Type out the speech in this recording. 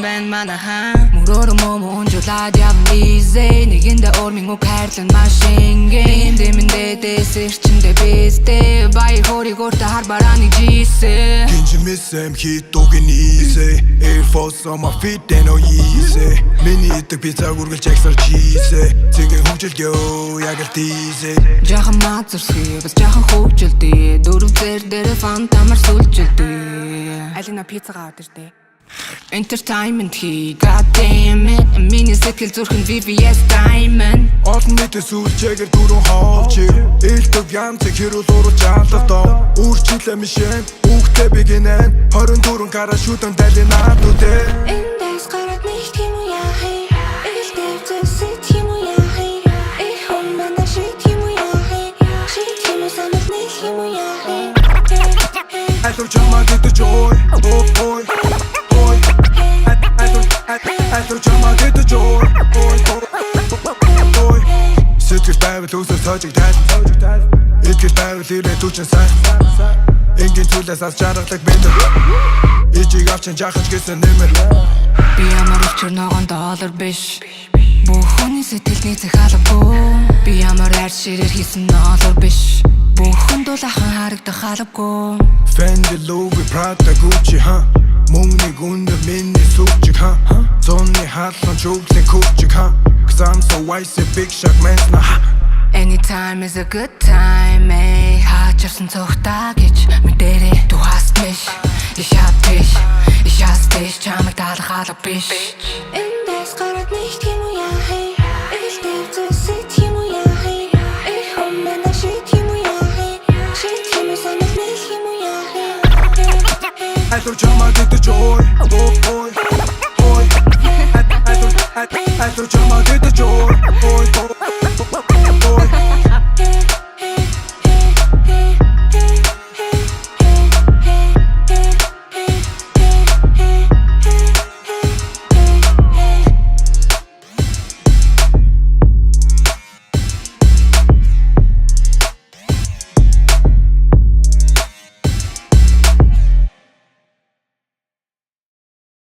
бэн манахан мөрөөр мөн жуулаад явна easy нэгэндээ ормын үг хайрлан машин гэн дэмэндээ дэсэрчэндээ бэстэй бай хориг өртө харбараа нэг жийсэ Гинжимэсэм хитугийн easy Air Force on my feet and no easy Миний идэг пицца үргэлж extra cheese Цэгийн хөвжил ёо яг л тийзэ Жахан мазурсхий бас жахан хөвжөлдөө дөрөв зэр дээр фантамар сүлжөлдөө Алина пиццагаа өдөрдөө Entertainment he god damn it миний сэтгэл зүрхэн VVS Diamond Олон нийтээ сүлжээгээр дөрөв хоолч Элтөв янз хэрүүл уруулж алдаа Үрчлээ мишэн үхтэй бигинэн 24 карат шүтэн дали наадуудэ Эндээс гараад nicht юм уу яах юм Ich дэвзээ сит юм уу яах юм Ich хомбана шит юм уу яах юм Шит юм уу санал nicht юм уу яах юм Айлуу чамаа гэдэг ой ой ой Айлуу чамаа гэдэг ой ой Сэтгэл байвал үсэр цоожиг тайл Итгэл байвал ирээ түчин сайн Энгийн зүйлээс аз жаргалаг бэндэ Ичиг авчин жахаж гэсэн нэмэр Би ямар өчөр ногоон доллар биш Бүх хүний сэтгэлний захиалгагүй Би ямар арь ширээр хийсэн доллар биш Бүхэн дулаахан харагдах албагүй Fendi, Louis, Prada, Gucci, Мөнгөний гүндэ миний сүчиг, Зонны хаалхан чүглэн күчиг, Cause I'm so wise, big shot man, Anytime is a good time, ey Хачарсан цухтаа гэж мэдэрээ Du hast mich, ich hab dich Ich hasse dich, чамайг таалах алга биш Эндээс гараад nicht юм уу яах юм Ich дэвзээ сит юм уу яах юм Ich хомбана шит юм уу яах юм Шит юм уу санал nicht юм уу яах юм Айлуу чамаа гэдэг ой